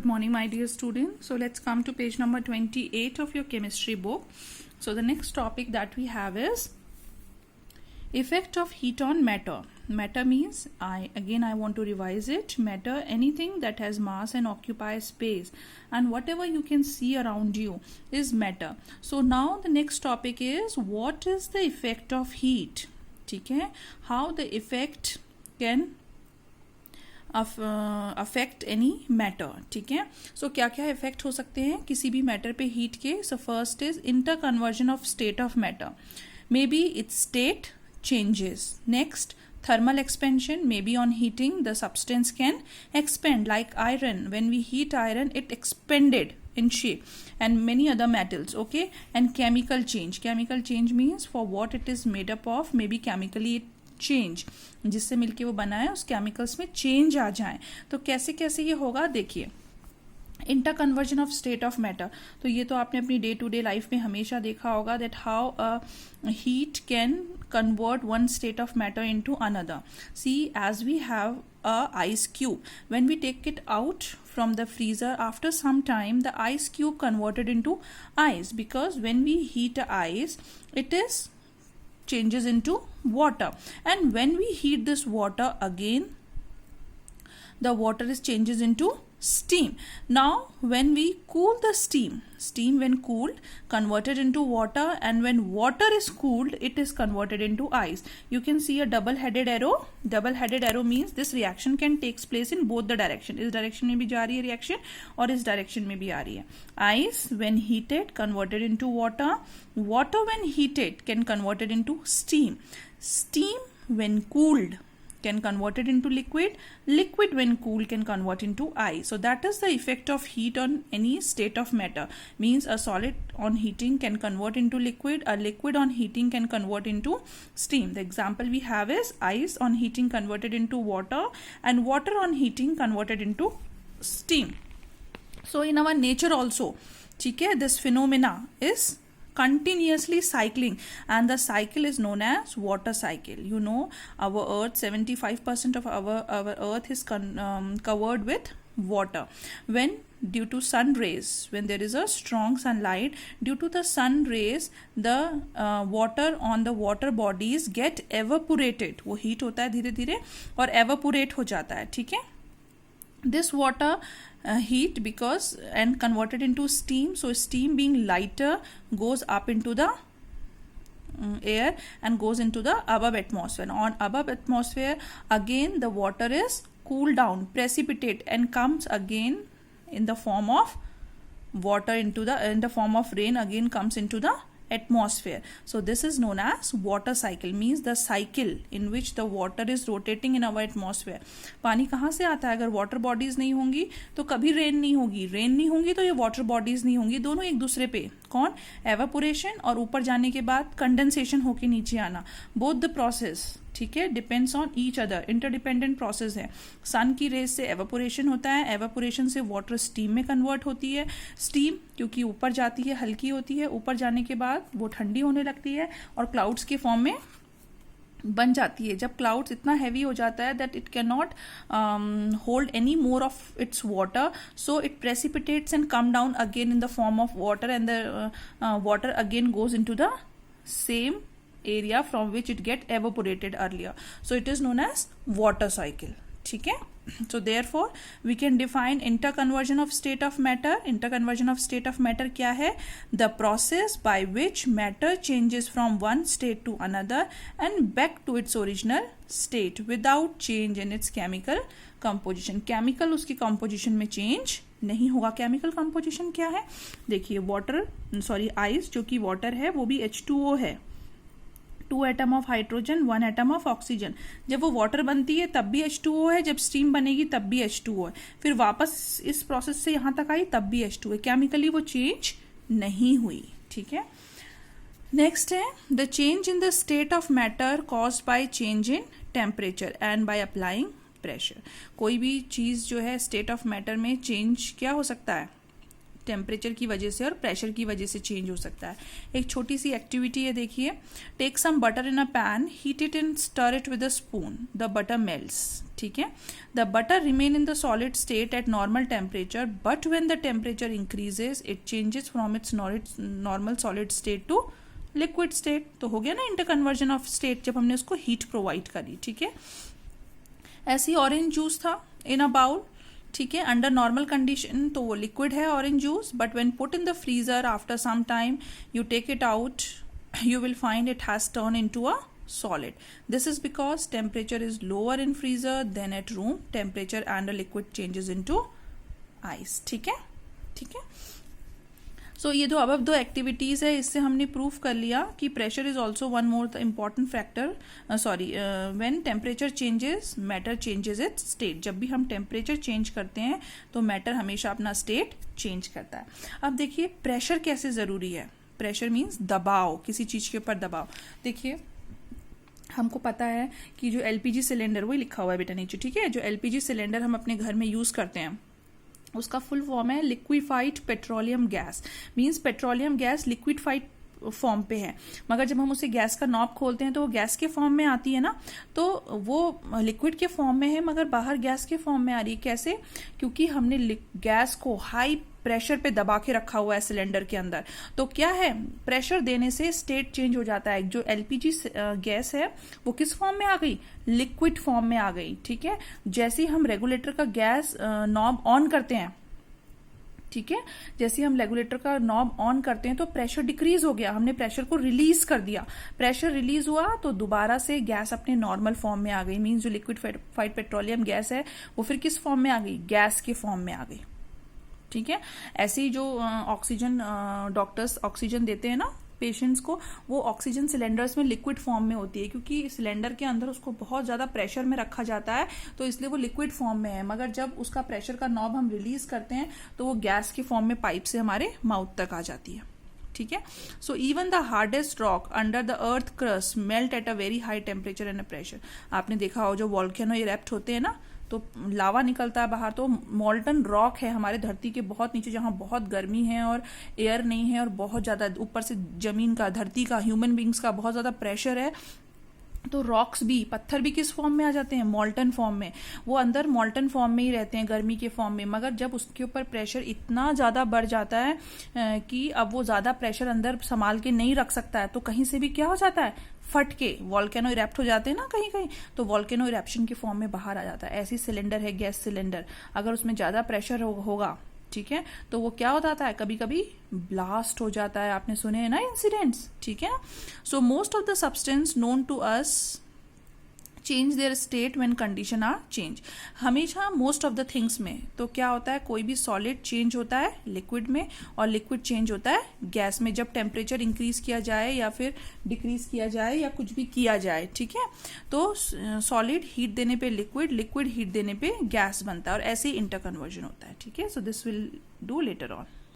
Good morning, my dear students. So let's come to page number 28 of your chemistry book. So the next topic that we have is effect of heat on matter. Matter means, I want to revise it. Matter, anything that has mass and occupies space, and whatever you can see around you is matter. So now the next topic is, what is the effect of heat? ठीक है, how the effect can affect any matter. ठीक है, सो क्या क्या effect हो सकते हैं किसी भी मैटर पे हीट के. So first is inter conversion of state of matter, may be it's state changes. Next, thermal expansion, maybe on heating the substance can expand, like iron. When we heat iron, it expanded in shape, and many other metals. Okay, and chemical change means for what it is made up of, maybe chemically it change, जिससे मिलके वो बना है उस chemicals में change आ जाए. तो कैसे कैसे ये होगा देखिए. Inter conversion of state of matter, तो ये तो आपने अपनी डे टू डे लाइफ में हमेशा देखा होगा that how heat can convert one state of matter into another. See, as we have a ice cube, when we take it out from the freezer, after some time the ice cube converted into ice, because when we heat ice it is changes into water, and when we heat this water again, the water is changes into steam. Now when we cool the steam when cooled converted into water, and when water is cooled it is converted into ice. You can see a double headed arrow means this reaction can takes place in both the direction. इस direction में भी जा रही है reaction और इस direction में भी आ रही है. Ice when heated converted into water when heated can converted into steam when cooled can convert it into liquid when cooled can convert into ice. So that is the effect of heat on any state of matter. Means a solid on heating can convert into liquid, a liquid on heating can convert into steam. The example we have is ice on heating converted into water, and water on heating converted into steam. So in our nature also, ठीक है, this phenomena is continuously cycling, and the cycle is known as water cycle. You know, our earth, 75% of our earth is covered with water. When due to sun rays, when there is a strong sunlight, due to the sun rays the water on the water bodies get evaporated. वो heat होता है धीरे धीरे और evaporate हो जाता है. ठीक है, this water heat because and converted into steam. So steam being lighter goes up into the air and goes into the above atmosphere. On above atmosphere again the water is cooled down, precipitate, and comes again in the form of water in the form of rain, again comes into the atmosphere. So this is known as water cycle, means the cycle in which the water is rotating in our atmosphere. पानी कहाँ से आता है? अगर water bodies नहीं होंगी तो कभी रेन नहीं होगी, रेन नहीं होंगी तो ये वाटर बॉडीज नहीं होंगी. दोनों एक दूसरे पे कौन? एवापोरेशन, और ऊपर जाने के बाद कंडेंसेशन होके नीचे आना. बोथ द प्रोसेस, ठीक है, depends on each other, interdependent process है. सन की रेज से एवापोरेशन होता है, एवापोरेशन से वाटर स्टीम में कन्वर्ट होती है. स्टीम क्योंकि ऊपर जाती है हल्की होती है, ऊपर जाने के बाद वो ठंडी होने लगती है और क्लाउड्स के फॉर्म में बन जाती है. जब क्लाउड्स इतना हैवी हो जाता है that it can not hold any more of its water, so it precipitates and come down again in the form of water, and the water again goes into the same area from which it get evaporated earlier. So it is known as water cycle. ठीक है, so therefore we can define interconversion of state of matter. Interconversion of state of matter क्या है? The process by which matter changes from one state to another and back to its original state without change in its chemical composition. Chemical उसकी composition में change नहीं होगा. Chemical composition क्या है? देखिए ice जो कि वाटर है वो भी H2O है, 2 atom of hydrogen, 1 atom of oxygen. जब वो वाटर बनती है तब भी H2O है, जब स्टीम बनेगी तब भी H2O है, फिर वापस इस प्रोसेस से यहाँ तक आई तब भी H2O है. केमिकली वो चेंज नहीं हुई. ठीक है, नेक्स्ट है the change in the state of matter caused by change in temperature and by applying pressure. कोई भी चीज़ जो है स्टेट ऑफ मैटर में चेंज क्या हो सकता है? टेम्परेचर की वजह से और प्रेशर की वजह से चेंज हो सकता है। एक छोटी सी एक्टिविटी है, देखिए। Take some butter in a pan, heat it and stir it with a spoon, the butter melts, ठीक है। The butter remain in the solid state at normal temperature, but when the temperature increases it changes from its normal solid state to liquid state. तो हो गया ना inter conversion of state, जब हमने उसको heat provide करी, ठीक है। ऐसी ऑरेंज जूस था इन अ बाउल, ठीक है, अंडर नॉर्मल कंडीशन तो वो लिक्विड है orange juice, but when put in the freezer after some time you take it out, you will find it has turned into a solid. This is because temperature is lower in freezer than at room temperature and a liquid changes into ice. ठीक है, ठीक है। सो ये दो activities है, इससे हमने prove कर लिया कि pressure is also one more important factor, when temperature changes matter changes it's state. जब भी हम टेम्परेचर चेंज करते हैं तो मैटर हमेशा अपना स्टेट चेंज करता है। अब देखिए प्रेशर कैसे ज़रूरी है। प्रेशर मीन्स दबाव, किसी चीज़ के ऊपर दबाव। देखिए हमको पता है कि जो एलपीजी सिलेंडर, वही लिखा हुआ है बेटा नीचे, ठीक है, जो एलपीजी सिलेंडर हम अपने घर में यूज़ करते हैं उसका फुल फॉर्म है liquefied petroleum gas. Means petroleum gas liquefied form पे है, मगर जब हम उसे गैस का नॉब खोलते हैं तो वो गैस के फॉर्म में आती है ना, तो वो लिक्विड के फॉर्म में है मगर बाहर गैस के फॉर्म में आ रही है। कैसे? क्योंकि हमने गैस को हाई प्रेशर पे दबा के रखा हुआ है सिलेंडर के अंदर। तो क्या है, प्रेशर देने से स्टेट चेंज हो जाता है। जो एलपीजी गैस है वो किस फॉर्म में आ गई? लिक्विड फॉर्म में आ गई, ठीक है। जैसे ही हम रेगुलेटर का गैस नॉब ऑन करते हैं, ठीक है, जैसे हम रेगुलेटर का नॉब ऑन करते हैं तो प्रेशर डिक्रीज हो गया, हमने प्रेशर को रिलीज कर दिया। प्रेशर रिलीज हुआ तो दोबारा से गैस अपने नॉर्मल फॉर्म में आ गई। मीन्स जो लिक्विफाइड पेट्रोलियम गैस है वो फिर किस फॉर्म में आ गई? गैस के फॉर्म में आ गई, ठीक है। ऐसे ही जो ऑक्सीजन, डॉक्टर्स ऑक्सीजन देते हैं ना पेशेंट्स को, वो ऑक्सीजन सिलेंडर्स में लिक्विड फॉर्म में होती है, क्योंकि सिलेंडर के अंदर उसको बहुत ज़्यादा प्रेशर में रखा जाता है, तो इसलिए वो लिक्विड फॉर्म में है। मगर जब उसका प्रेशर का नॉब हम रिलीज करते हैं तो वो गैस के फॉर्म में पाइप से हमारे माउथ तक आ जाती है, ठीक है। So even the hardest rock under the earth crust melt at a very high temperature and pressure. आपने देखा हो जो वॉल्केनो इरेप्ट होते हैं ना, तो लावा निकलता है बाहर, तो मॉल्टन रॉक है हमारे धरती के बहुत नीचे, जहाँ बहुत गर्मी है और एयर नहीं है और बहुत ज़्यादा ऊपर से जमीन का, धरती का, ह्यूमन बींग्स का बहुत ज़्यादा प्रेशर है, तो रॉक्स भी, पत्थर भी किस फॉर्म में आ जाते हैं? मॉल्टन फॉर्म में। वो अंदर मॉल्टन फॉर्म में ही रहते हैं, गर्मी के फॉर्म में। मगर जब उसके ऊपर प्रेशर इतना ज़्यादा बढ़ जाता है कि अब वो ज़्यादा प्रेशर अंदर संभाल के नहीं रख सकता है, तो कहीं से भी क्या हो जाता है? फट के वॉल्केनो इरेप्ट हो जाते हैं ना कहीं कहीं, तो वॉल्केनो इरेप्शन के फॉर्म में बाहर आ जाता है। ऐसी सिलेंडर है गैस सिलेंडर, अगर उसमें ज़्यादा प्रेशर होगा, ठीक है, तो वो क्या हो जाता है? कभी कभी ब्लास्ट हो जाता है। आपने सुने हैं ना इंसिडेंट्स, ठीक है। So most of the substance known to us change their state when condition are change. हमेशा मोस्ट ऑफ द थिंग्स में तो क्या होता है, कोई भी सॉलिड चेंज होता है लिक्विड में और लिक्विड चेंज होता है गैस में, जब टेम्परेचर इंक्रीज किया जाए या फिर डिक्रीज किया जाए या कुछ भी किया जाए, ठीक है। तो सॉलिड हीट देने पे लिक्विड, लिक्विड हीट देने पे गैस बनता है, और ऐसे ही इंटर कन्वर्जन होता है, ठीक है। So this will do later on.